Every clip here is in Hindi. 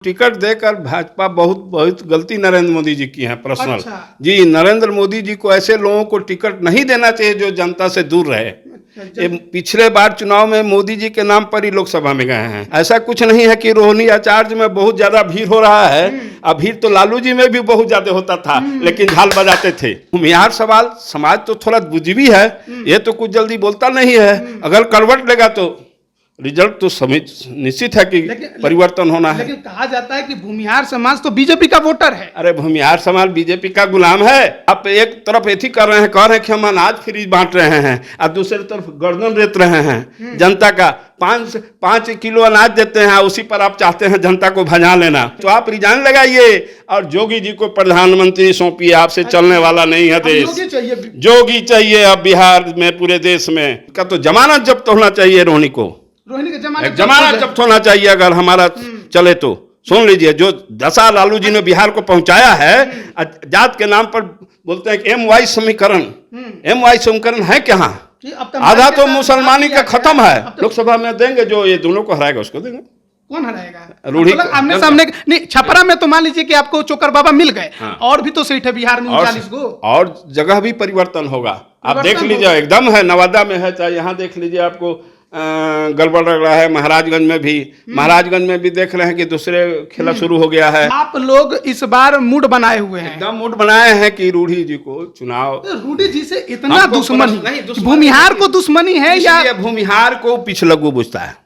टिकट देकर भाजपा बहुत बहुत गलती नरेंद्र मोदी जी की है पर्सनल। अच्छा। जी, नरेंद्र मोदी जी को ऐसे लोगों को टिकट नहीं देना चाहिए जो जनता से दूर रहे। ये पिछले बार चुनाव में मोदी जी के नाम पर ही लोकसभा में गए हैं। ऐसा कुछ नहीं है कि रोहिणी आचार्य में बहुत ज्यादा भीड़ हो रहा है। अब भीड़ तो लालू जी में भी बहुत ज्यादा होता था, लेकिन झाल बजाते थे। भूमिहार सवाल समाज तो थोड़ा बुद्धिवी है, ये तो कुछ जल्दी बोलता नहीं है। अगर करवट लेगा तो रिजल्ट तो निश्चित है कि परिवर्तन होना है। लेकिन कहा जाता है कि भूमिहार समाज तो बीजेपी का वोटर है। अरे भूमिहार समाज बीजेपी का गुलाम है। आप एक तरफ एथी कर रहे हैं, कह रहे हैं कि हम अनाज फ्री बांट रहे हैं, और दूसरी तरफ गर्दन रेत रहे हैं जनता का। 5 किलो अनाज देते हैं, उसी पर आप चाहते हैं जनता को भजा लेना। तो आप रिजाइन लगाइए और जोगी जी को प्रधानमंत्री सौंपिए। आपसे चलने वाला नहीं है देश। जोगी चाहिए अब बिहार में, पूरे देश में का तो जमानत जब्त होना चाहिए। रोहिणी का जमानत जब्त होना चाहिए अगर हमारा चले तो। सुन लीजिए, जो दशा लालू जी ने बिहार को पहुंचाया है, जात के नाम पर बोलते हैं कि MY समीकरण। MY समीकरण है क्या? आधा तो मुसलमानी का खत्म है। लोकसभा में देंगे, जो ये दोनों को हराएगा उसको देंगे। कौन हराएगा? रूढ़ी आमने सामने नहीं। छपरा में तो मान लीजिए कि आपको चोकर बाबा मिल गए। हाँ। और भी तो सीट है बिहार में 39 गो, और जगह भी परिवर्तन होगा। आप देख लीजिए, एकदम है। नवादा में है, चाहे यहाँ देख लीजिए, आपको गड़बड़ लग रहा है। महाराजगंज में भी देख रहे हैं कि दूसरे खेला शुरू हो गया है। आप लोग इस बार मूड बनाए हुए हैं, एकदम मूड बनाए हैं कि रूढ़ी जी को चुनाव। रूढ़ी जी से इतना दुश्मनी, भूमिहार को दुश्मनी है या भूमिहार को पिछलग्गू बुझता है?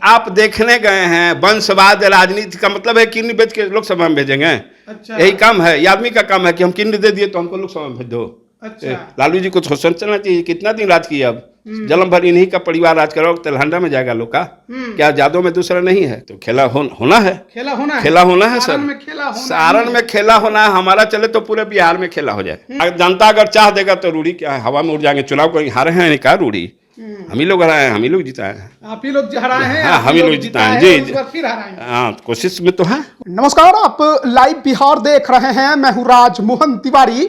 आप देखने गए हैं, वंशवाद राजनीति का मतलब है किडनी बेच के लोकसभा में भेजेंगे। अच्छा। यही काम है, ये आदमी का काम है कि हम किडनी दे दिए तो हमको लोकसभा में भेज दो। अच्छा। लालू जी को सोचना चाहिए, कितना दिन राज किया। अब जन्म भर इन्हीं का परिवार राज करो। तेलहंडा में जाएगा लोग का, क्या जादव में दूसरा नहीं है? तो खेला होना है सर। सारण में खेला होना है। हमारा चले तो पूरे बिहार में खेला हो जाए। जनता अगर चाह देगा तो रूढ़ी क्या है, हवा में उड़ जाएंगे। चुनाव को हारे हैं क्या रूढ़ी? हम ही लोग हराए हैं, हम ही लोग जिताए हैं। आप ही लोग हराए हैं। हाँ, हम ही लोग जिताए हैं जी। हाँ, कोशिश में तो है। नमस्कार, आप लाइव बिहार देख रहे हैं। मैं हूँ राजमोहन तिवारी।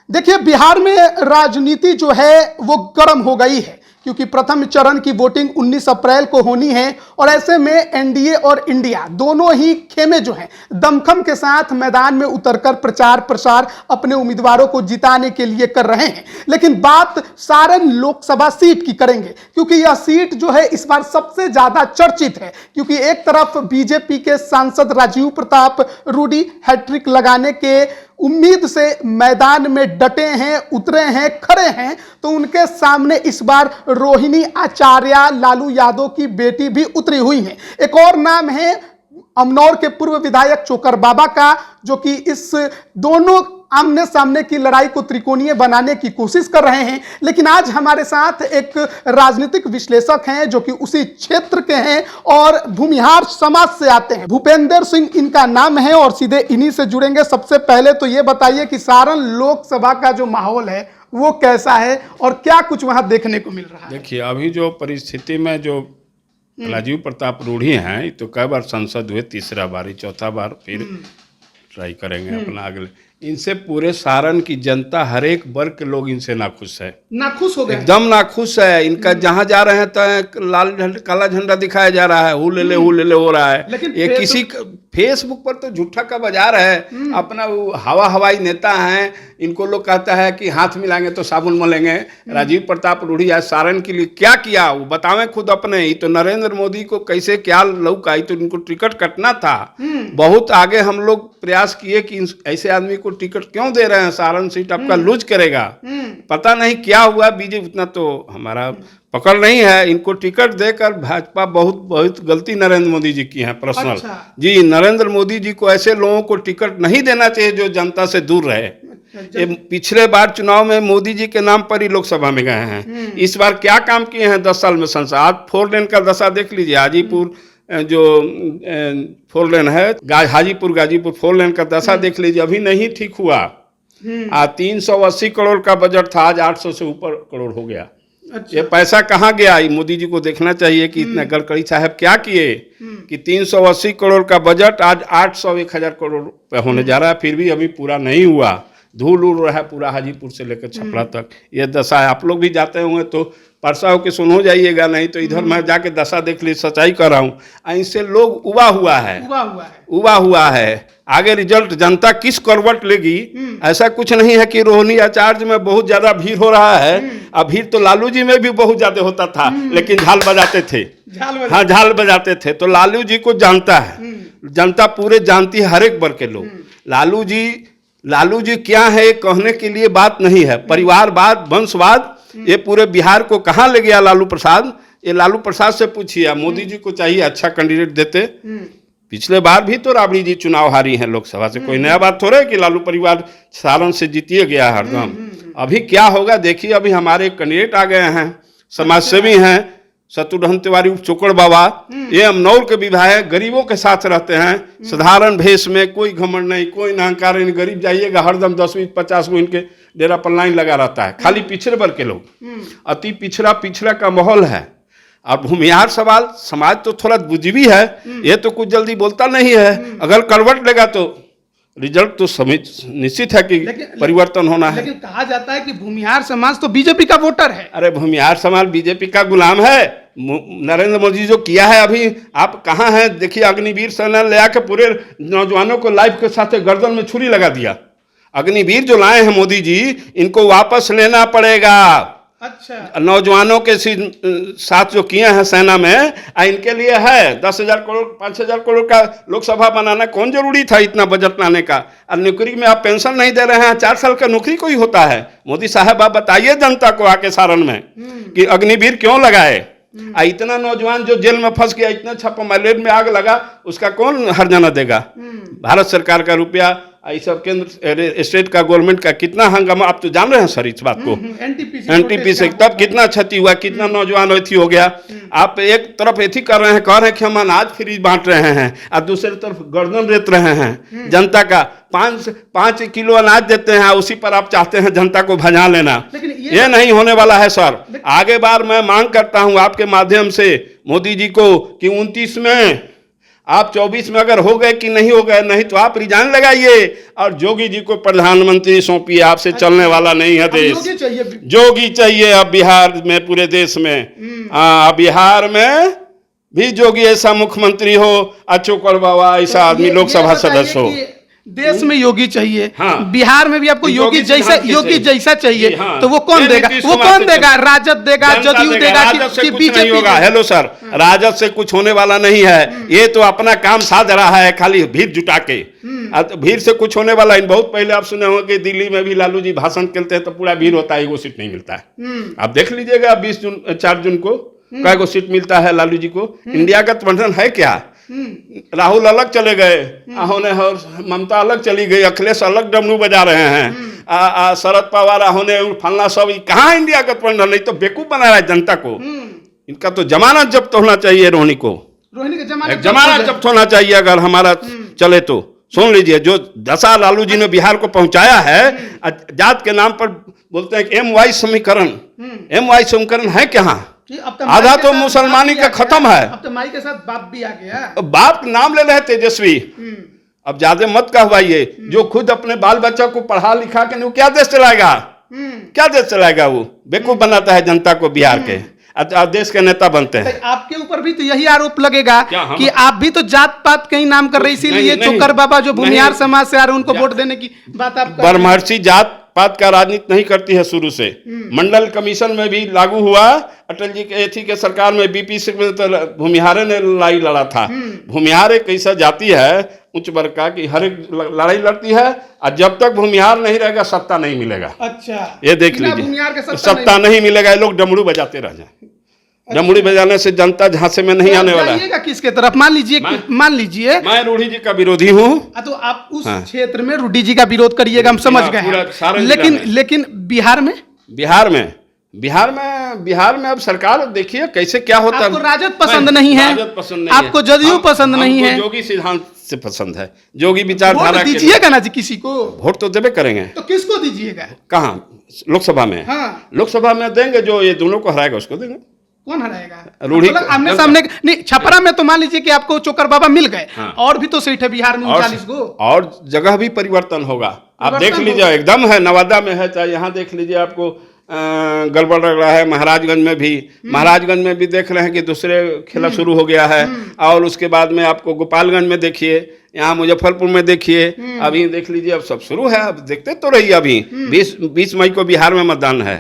देखिए, बिहार में राजनीति जो है वो गर्म हो गई है, क्योंकि प्रथम चरण की वोटिंग 19 अप्रैल को होनी है। और ऐसे में एनडीए और इंडिया दोनों ही खेमे जो हैं दमखम के साथ मैदान में उतरकर प्रचार प्रसार अपने उम्मीदवारों को जिताने के लिए कर रहे हैं। लेकिन बात सारण लोकसभा सीट की करेंगे, क्योंकि यह सीट जो है इस बार सबसे ज्यादा चर्चित है। क्योंकि एक तरफ बीजेपी के सांसद राजीव प्रताप रूडी हैट्रिक लगाने के उम्मीद से मैदान में डटे हैं, उतरे हैं, खड़े हैं, तो उनके सामने इस बार रोहिणी आचार्य लालू यादव की बेटी भी उतरी हुई है। एक और नाम है अमनौर के पूर्व विधायक चोकर बाबा का, जो कि इस दोनों आमने सामने की लड़ाई को त्रिकोणीय बनाने की कोशिश कर रहे हैं। लेकिन आज हमारे साथ एक राजनीतिक विश्लेषक हैं, जो कि उसी क्षेत्र के हैं और भूमिहार समाज से आते हैं। भूपेंद्र सिंह इनका नाम है और सीधे इन्हीं से जुड़ेंगे। सबसे पहले तो ये बताइए कि सारण लोकसभा का जो माहौल है वो कैसा है और क्या कुछ वहां देखने को मिल रहा है? देखिए, अभी जो परिस्थिति में जो राजीव प्रताप रूढ़ी हैं, तो कई बार सांसद हुए, तीसरा बार, चौथा बार फिर ट्राई करेंगे अपना अगले। इनसे पूरे सारण की जनता, हर एक वर्ग के लोग इनसे नाखुश है। नाखुश हो गए, एकदम नाखुश है। इनका जहां जा रहे हैं तो लाल झंडा, काला झंडा दिखाया जा रहा है, हु ले ले हो रहा है। लेकिन ये किसी फेसबुक पर तो झूठा का बाजार है। अपना वो हवाई नेता हैं, इनको लोग कहता है कि हाथ मिलाएंगे तो साबुन मलेंगे। राजीव प्रताप रूढ़ी आज सारण के लिए क्या किया वो बतावें खुद अपने ही। तो नरेंद्र मोदी को कैसे क्या लौका, तो इनको टिकट कटना था। बहुत आगे हम लोग प्रयास किए कि ऐसे आदमी को टिकट क्यों दे रहे हैं, सारण सीट आपका लूज करेगा। पता नहीं क्या हुआ, बीजेपी उतना तो हमारा पकड़ नहीं है। इनको टिकट देकर भाजपा बहुत बहुत गलती नरेंद्र मोदी जी की है पर्सनल। अच्छा। जी, नरेंद्र मोदी जी को ऐसे लोगों को टिकट नहीं देना चाहिए जो जनता से दूर रहे। ये पिछले बार चुनाव में मोदी जी के नाम पर ही लोकसभा में गए हैं। इस बार क्या काम किए हैं 10 साल में संसद? आज 4 लेन का दशा देख लीजिए। हाजीपुर जो 4 लेन है, हाजीपुर गाजीपुर 4 लेन का दशा देख लीजिए, अभी नहीं ठीक हुआ। 380 करोड़ का बजट था, आज 800 से ऊपर करोड़ हो गया। अच्छा। ये पैसा कहाँ गया? मोदी जी को देखना चाहिए कि इतना गडकरी साहब क्या किए कि 380 करोड़ का बजट आज 800-1000 करोड़ पे होने जा रहा है, फिर भी अभी पूरा नहीं हुआ। धूल उड़ रहा है पूरा हाजीपुर से लेकर छपरा तक। ये दशा है। आप लोग भी जाते होंगे तो परसा होके सुनो जाइएगा, नहीं तो इधर मैं जाके दशा देख ली, सच्चाई कर रहा हूँ। ऐसे लोग उबा हुआ है। आगे रिजल्ट जनता किस करवट लेगी, ऐसा कुछ नहीं है कि रोहिणी आचार्य में बहुत ज्यादा भीड़ हो रहा है। अब भीड़ तो लालू जी में भी बहुत ज्यादा होता था, लेकिन झाल बजाते थे। हाँ, झाल बजाते थे। तो लालू जी को जानता है जनता, पूरे जानती है, हर एक वर्ग के लोग। लालू जी क्या है कहने के लिए बात नहीं है। परिवारवाद, वंशवाद, ये पूरे बिहार को कहाँ ले गया लालू प्रसाद। ये लालू प्रसाद से पूछिए। मोदी जी को चाहिए अच्छा कैंडिडेट देते। पिछले बार भी तो राबड़ी जी चुनाव हारी हैं लोकसभा से, कोई नया बात थोड़ा है कि लालू परिवार सारण से जीतिए गया हरदम। अभी क्या होगा देखिए। अभी हमारे कैंडिडेट आ गए हैं, समाजसेवी हैं, शत्रुघ्न तिवारी चोकड़ बाबा। ये अमनौर के विधायक, गरीबों के साथ रहते हैं, साधारण भेष में, कोई घमंड नहीं, कोई अहंकार नहीं। गरीब जाइएगा हरदम 10-20-50 को इनके डेरा पर लाइन लगा रहता है। खाली पिछड़े वर्ग के लोग, अति पिछड़ा का माहौल है। और भूमिहार सवाल, समाज तो थोड़ा बुद्धिवी है, ये तो कुछ जल्दी बोलता नहीं है। अगर करवट लेगा तो रिजल्ट तो निश्चित है कि परिवर्तन होना है। लेकिन कहा जाता है कि भूमिहार समाज तो बीजेपी का वोटर है। अरे भूमिहार समाज बीजेपी का गुलाम है। नरेंद्र मोदी जो किया है, अभी आप कहाँ हैं देखिए। अग्निवीर सेना ले आके पूरे नौजवानों को लाइफ के साथ गर्दन में छुरी लगा दिया। अग्निवीर जो लाए हैं मोदी जी, इनको वापस लेना पड़ेगा। अच्छा, नौजवानों के साथ जो किए हैं सेना में, इनके लिए है 10,000 करोड़ 5,000 करोड़ का लोकसभा बनाना कौन जरूरी था इतना बजट लाने का। और नौकरी में आप पेंशन नहीं दे रहे हैं, 4 साल का नौकरी कोई होता है। मोदी साहब आप बताइए जनता को आके सारण में कि अग्निवीर क्यों लगाए। इतना नौजवान जो जेल में फंस गया, इतना छापामारी में आग लगा, उसका कौन हर्जाना देगा। भारत सरकार का रुपया, ये सब केंद्र स्टेट का गवर्नमेंट का कितना हंगामा, आप तो जान रहे हैं सर इस बात को। एनटीपी से तब कितना क्षति हुआ, कितना नौजवान अथी हो गया। आप एक तरफ एथी कर रहे हैं, कह रहे हैं कि हम अनाज फ्री बांट रहे हैं, और दूसरी तरफ गर्दन रेत रहे हैं जनता का। 5 किलो अनाज देते हैं, उसी पर आप चाहते हैं जनता को भजा लेना। ये नहीं होने वाला है सर। आगे बार मैं मांग करता हूं आपके माध्यम से मोदी जी को कि 29 में आप 24 में अगर हो गए कि नहीं हो गए, नहीं तो आप रिजाइन लगाइए और जोगी जी को प्रधानमंत्री सौंपिए। आपसे चलने वाला नहीं है देश। जोगी चाहिए अब बिहार में, पूरे देश में। बिहार में भी जोगी ऐसा मुख्यमंत्री हो, चोकड़ बाबा ऐसा आदमी लोकसभा सदस्य हो। देश में योगी चाहिए। हाँ। बिहार में भी आपको योगी जैसा चाहिए। हाँ। तो वो कौन देगा? राजद देगा, जदयू देगा कि बीजेपी होगा? हेलो सर, राजद से कुछ होने वाला नहीं है। ये तो अपना काम साध रहा है, खाली भीड़ जुटा के। भीड़ से कुछ होने वाला है। बहुत पहले आप सुने होंगे दिल्ली में भी लालू जी भाषण करते हैं तो पूरा भीड़ होता है, 1 सीट नहीं मिलता है। आप देख लीजिएगा 4 जून को कै गो सीट मिलता है लालू जी को। इंडिया गठबंधन है क्या? राहुल अलग चले गए, ममता अलग चली गई, अखिलेश अलग डमरू बजा रहे हैं, शरद पवार होने फलना सब। कहाँ इंडिया गठबंधन? नहीं तो बेवकूफ बना रहा है जनता को। इनका तो जमानत जब्त होना चाहिए। रोहिणी का जमानत जब्त होना चाहिए अगर हमारा चले तो। सुन लीजिए, जो दशा लालू जी ने बिहार को पहुंचाया है, जात के नाम पर बोलते हैं कि MY समीकरण है कहाँ? आधा तो मुसलमानी का खत्म है। अब तो माई के साथ बाप भी आ गया। बाप नाम ले रहे तेजस्वी। अब ज्यादा मत कहवाइए। जो खुद अपने बाल बच्चा को पढ़ा लिखा के वो क्या देश चलाएगा? क्या देश चलाएगा? वो बेवकूफ बनाता है जनता को बिहार के, देश के नेता बनते हैं। तो आपके ऊपर भी तो यही आरोप लगेगा कि आप भी तो जात पात का ही नाम कर रहे, इसीलिए चोकर बाबा जो भूमिहार समाज से आ रहे उनको वोट देने की बात आप। ब्रह्मर्षि जात पात का राजनीति नहीं करती है शुरू से। मंडल कमीशन में भी लागू हुआ, अटल जी के एथी के सरकार में बीपी से तो भूमिहारे ने लड़ाई लड़ा था। भूमिहार एक ऐसा जाति है उच्च वर्ग का कि हर एक लड़ाई लड़ती है, और जब तक भूमिहार नहीं रहेगा सत्ता नहीं मिलेगा। अच्छा, ये देख लीजिए, सत्ता नहीं मिलेगा। ये लोग डमरू बजाते रह जाए। डमरू बजाने से जनता झांसे में नहीं आने वाला है। किसके तरफ? मान लीजिए मैं रूढ़ी जी का विरोधी हूँ। तो आप उस क्षेत्र में रूढ़ी जी का विरोध करिएगा, हम समझ गए। लेकिन बिहार में अब सरकार देखिए कैसे क्या होता है। आपको राजद पसंद नहीं है, आपको जदयू पसंद नहीं है, जोगी सिद्धांत से पसंद है, जोगी विचारधारा। दीजिएगा ना जी किसी को? वोट तो देवे करेंगे। तो किसको दीजिएगा? कहाँ? लोकसभा में। हाँ। लोकसभा में देंगे, जो ये दोनों को हराएगा उसको देंगे। कौन हराएगा? रूढ़ी आमने सामने नहीं। छपरा में तो मान लीजिए कि आपको चोकर बाबा मिल गए। हाँ। और भी तो सीट है बिहार में 39 गो। और जगह भी परिवर्तन होगा। आप देख लीजिए, एकदम है, नवादा में है, चाहे यहाँ देख लीजिए आपको गड़बड़ लग रहा है। महाराजगंज में भी देख रहे हैं कि दूसरे खेला शुरू हो गया है। और उसके बाद में आपको गोपालगंज में देखिए, यहाँ मुजफ्फरपुर में देखिए, अभी देख लीजिए, अब सब शुरू है। अब देखते तो रहिए, अभी 20 मई को बिहार में मतदान है,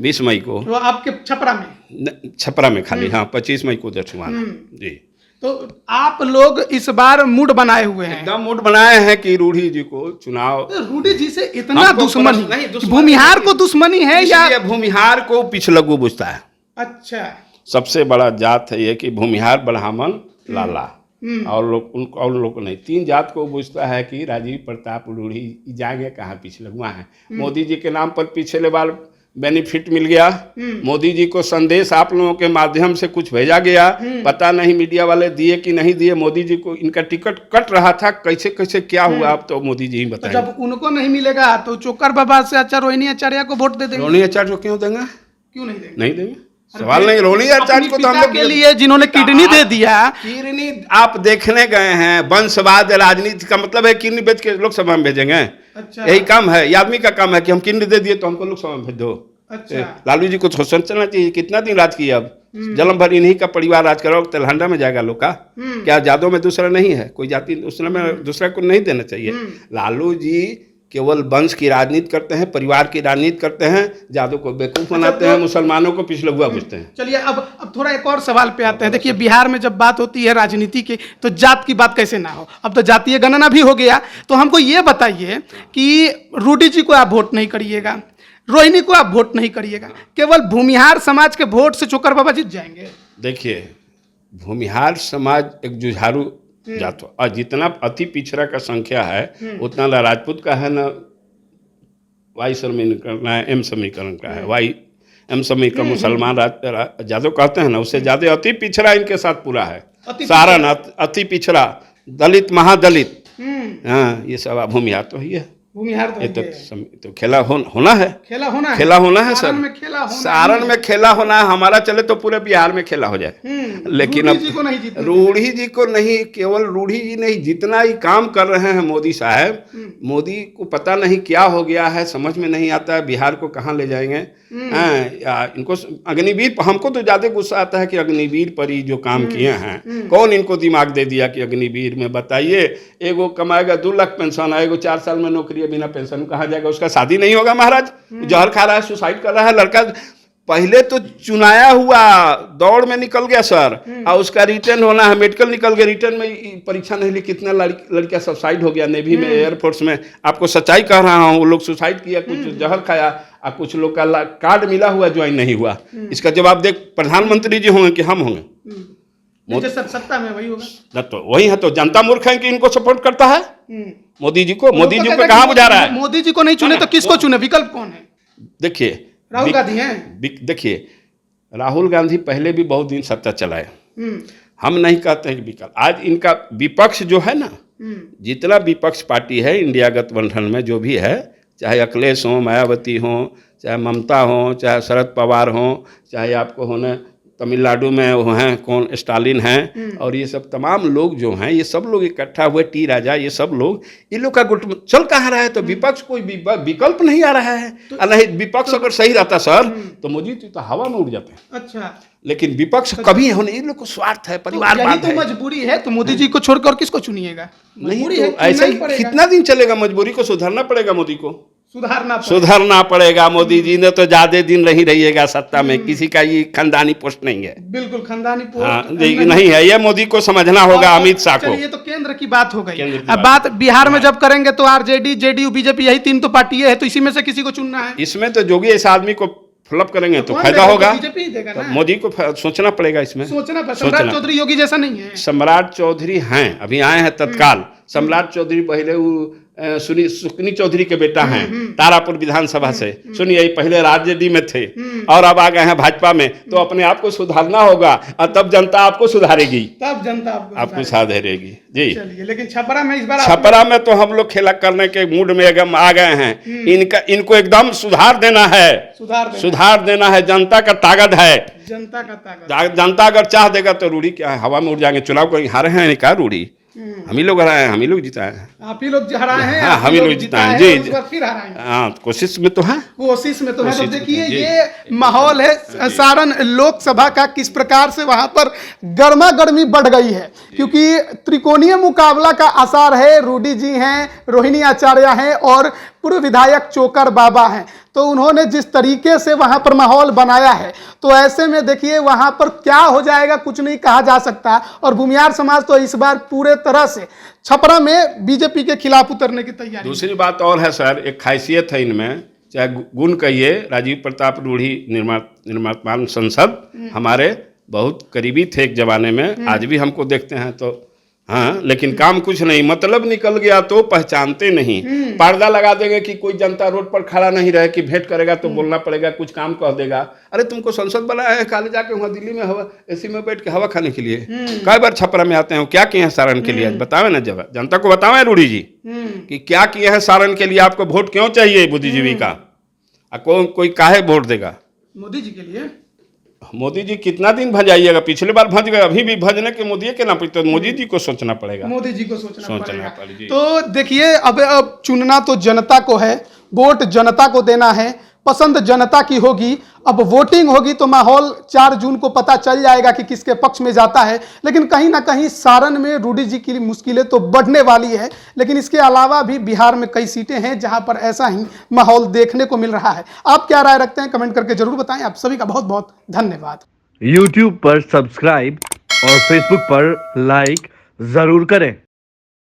20 मई को। तो आपके छपरा में खाली, हाँ 25 मई को दर्शुआन जी। तो आप लोग इस बार मूड बनाए हुए हैं, एकदम मूड बनाए हैं कि रूढ़ी जी को चुनाव। रूढ़ी जी से इतना दुश्मनी, भूमिहार को दुश्मनी है या भूमिहार को पिछलग्गू बुझता है? अच्छा, सबसे बड़ा जात है ये कि भूमिहार, ब्राह्मण, लाला, और लोग को नहीं। 3 जात को बुझता है कि राजीव प्रताप रूढ़ी जाएंगे कहाँ, पिछलग्गुआ है। मोदी जी के नाम पर पिछले बार बेनिफिट मिल गया। मोदी जी को संदेश आप लोगों के माध्यम से कुछ भेजा गया, पता नहीं मीडिया वाले दिए कि नहीं दिए। मोदी जी को इनका टिकट कट रहा था, कैसे कैसे क्या हुआ अब तो मोदी जी ही बताएंगे। तो जब उनको नहीं मिलेगा तो चोकर बाबा से अच्छा रोहिणी आचार्य को वोट दे देंगे। रोहिणी आचार्य को क्यों देंगे? क्यों नहीं देंगे? नहीं देंगे, सवाल नहीं। रोहिणी आचार्य को तो हम लोग के लिए जिन्होंने किडनी दे दिया, किडनी आप देखने गए हैं। वंशवाद राजनीति का मतलब है किडनी बेच के लोकसभा में भेजेंगे? अच्छा, यही काम है, ये आदमी का काम है कि हम किडनी दे दिए तो हमको लोकसभा में भेज दो। अच्छा, लालू जी को तो सोचना चाहिए, कितना दिन राज किया। अब जन्म भर इन्हीं का परिवार राज करो। तेलहंडा में जाएगा लोग का क्या? जादव में दूसरा नहीं है कोई जाति, उसमें दूसरा को नहीं देना चाहिए। लालू जी केवल वंश की राजनीति करते हैं, परिवार की राजनीति करते हैं, जादव को बेवकूफ बनाते हैं, मुसलमानों को पिछलग्गुआ पूछते हैं। चलिए अब थोड़ा एक और सवाल पे आते हैं। देखिए, बिहार में जब बात होती है राजनीति की तो जात की बात कैसे ना हो। अब तो जातीय गणना भी हो गया। तो हमको ये बताइए कि रूडी जी को आप वोट नहीं करिएगा, रोहिणी को आप वोट नहीं करिएगा, केवल भूमिहार समाज के वोट से चोकर बाबा जीत जाएंगे। देखिए, भूमिहार समाज एक जुझारू जात, और जितना अति पिछड़ा का संख्या है उतना ना राजपूत का है, ना वाई समीकरण है, एम समीकरण का है। वाई एम समीकरण मुसलमान जादव कहते हैं ना, उससे ज्यादा अति पिछड़ा इनके साथ पूरा है। सारण अति पिछड़ा, दलित, महादलित, हाँ, ये सब भूमिहार तो ही है। भूमिहार तो खेला होना है सर। सारण में खेला होना है। हमारा चले तो पूरे बिहार में खेला हो जाए। लेकिन अब रूढ़ी जी को नहीं, केवल रूढ़ी जी नहीं, जितना ही काम कर रहे हैं मोदी साहब, मोदी को पता नहीं क्या हो गया है, समझ में नहीं आता है बिहार को कहाँ ले जाएंगे। इनको अग्निवीर, हमको तो ज्यादा गुस्सा आता है कि अग्निवीर पर ही जो काम किए हैं, कौन इनको दिमाग दे दिया कि अग्निवीर में, बताइए, एगो कमाएगा 2 लाख पेंशन, एगो 4 साल में नौकरी, बिना पेंशन कहाँ जाएगा? उसका शादी नहीं होगा महाराज, जहर खा रहा है, सुसाइड कर रहा है लड़का। पहले तो चुनाया हुआ दौड़ में निकल गया सर, और उसका रिटर्न होना है, मेडिकल निकल गया, रिटर्न में परीक्षा नहीं ली, कितना लड़कियां सुसाइड हो गया, नेवी में, एयरफोर्स में। आपको सच्चाई कह रहा हूँ, वो लोग सुसाइड किया, कुछ जहर खाया, और कुछ लोग का कार्ड मिला हुआ, ज्वाइन नहीं हुआ। इसका जवाब देख प्रधानमंत्री जी होंगे कि हम होंगे? सत्ता में वही होगा तो वही है। तो जनता मूर्ख है कि इनको सपोर्ट करता है मोदी जी को। मोदी जी को कहाँ बुझा रहा है? मोदी जी को नहीं चुने तो किसको चुने? विकल्प कौन है? देखिए, राहुल गांधी हैं। देखिए, राहुल गांधी पहले भी बहुत दिन सत्ता चलाए। हम नहीं कहते हैं कि विकल्प। आज इनका विपक्ष जो है ना, जितना विपक्ष पार्टी है इंडिया गठबंधन में जो भी है, चाहे अखिलेश हो, मायावती हो, चाहे ममता हो, चाहे शरद पवार हो, चाहे आपको होना तमिलनाडु में वो हैं कौन, स्टालिन हैं, और ये सब तमाम लोग जो हैं, ये सब लोग इकट्ठा हुए, टी राजा, ये सब लोग, इन लोग का गुट चल कहाँ रहा है? तो विपक्ष कोई विकल्प नहीं आ रहा है। नहीं, विपक्ष अगर सही रहता सर तो मोदी जी तो हवा में उड़ जाते हैं। अच्छा, लेकिन विपक्ष कभी होने, इन लोग को स्वार्थ है, परिवारवाद है। मजबूरी है तो मोदी जी को छोड़कर किसको चुनिएगा? नहीं तो ऐसा ही कितना दिन चलेगा? मजबूरी को सुधारना पड़ेगा, मोदी को सुधारना पड़ेगा। मोदी जी ने तो ज्यादा दिन नहीं रहिएगा सत्ता में, किसी का ये खानदानी पोस्ट नहीं है। बिल्कुल खानदानी पोस्ट नहीं है, ये मोदी को समझना होगा, अमित शाह को। ये तो केंद्र की बात हो गई। अब बात बिहार में जब करेंगे तो आरजेडी, जेडीयू, बीजेपी, यही 3 तो पार्टी है, तो इसी में से किसी को चुनना है। इसमें तो जोगी ऐसा आदमी को फ्लप करेंगे तो फायदा होगा। बीजेपी देगा ना। मोदी को सोचना पड़ेगा इसमें। सम्राट चौधरी योगी जैसा नहीं है। सम्राट चौधरी हैं, अभी आए हैं तत्काल। सम्राट चौधरी पहले सुकनी चौधरी के बेटा हैं, तारापुर विधानसभा से। सुनिए, पहले राजनीति में थे और अब आ गए हैं भाजपा में। तो अपने आप को सुधारना होगा और तब जनता आपको सुधारेगी, तब जनता आपको सुधारेगी जी। लेकिन छपरा में इस बार, छपरा में तो हम लोग खेला करने के मूड में एकदम आ गए हैं। इनको एकदम सुधार देना है, सुधार देना है। जनता का ताकत है, जनता अगर चाह देगा तो रूढ़ी क्या है, हवा में उड़ जाएंगे। चुनाव को हारे हैं क्या रूढ़ी? हम ही लोग हराए हैं, हम ही लोग जिताए हैं। आप ही लोग हराए हैं, हाँ, आप हम ही लोग जिताए हैं, हैं, जी, और इस बार फिर हराएंगे। हाँ, कोशिश में तो है। कोशिश में तो है। तो कोशिश में देखिए जी। ये माहौल है सारण लोकसभा का, किस प्रकार से वहां पर गर्मा गर्मी बढ़ गई है, क्योंकि त्रिकोणीय मुकाबला का आसार है। रूडी जी हैं, रोहिणी आचार्य हैं और पूर्व विधायक चोकर बाबा हैं। तो उन्होंने जिस तरीके से वहां पर माहौल बनाया है, तो ऐसे में देखिए वहां पर क्या हो जाएगा कुछ नहीं कहा जा सकता। और भूमियार समाज तो इस बार पूरे तरह से छपरा में बीजेपी के खिलाफ उतरने की तैयारी। दूसरी बात और है सर, एक खासियत है इनमें, चाहे गुण कहिए, राजीव प्रताप रूढ़ी निर्माण सांसद हमारे बहुत करीबी थे एक जमाने में, आज भी हमको देखते हैं तो हाँ, लेकिन काम कुछ नहीं, मतलब निकल गया तो पहचानते नहीं। पर्दा लगा देंगे कि कोई जनता रोड पर खड़ा नहीं रहे, कि भेंट करेगा तो बोलना पड़ेगा, कुछ काम कह देगा, अरे तुमको संसद बनाया है, काले जाके वहाँ दिल्ली में हवा एसी में बैठ के हवा खाने के लिए। कई बार छपरा में आते हैं, क्या किए हैं सारण के लिए, आज बतावे ना, जब जनता को बतावे रूढ़ी जी कि क्या किए हैं सारण के लिए, आपको वोट क्यों चाहिए बुद्धिजीवी का, कोई काहे वोट देगा मोदी जी के लिए। मोदी जी कितना दिन भजाइएगा, पिछले बार भज गए, अभी भी भजने के मोदी के ना, तो मोदी जी को सोचना पड़ेगा, मोदी जी को सोचना पड़ेगा। पड़ेगा। तो देखिए अब चुनना तो जनता को है, वोट जनता को देना है, पसंद जनता की होगी। अब वोटिंग होगी तो माहौल 4 जून को पता चल जाएगा कि किसके पक्ष में जाता है। लेकिन कहीं ना कहीं सारण में रूडी जी की मुश्किलें तो बढ़ने वाली है, लेकिन इसके अलावा भी बिहार में कई सीटें हैं जहां पर ऐसा ही माहौल देखने को मिल रहा है। आप क्या राय रखते हैं, कमेंट करके जरूर बताएं। आप सभी का बहुत बहुत धन्यवाद। YouTube पर सब्सक्राइब और Facebook पर लाइक जरूर करें।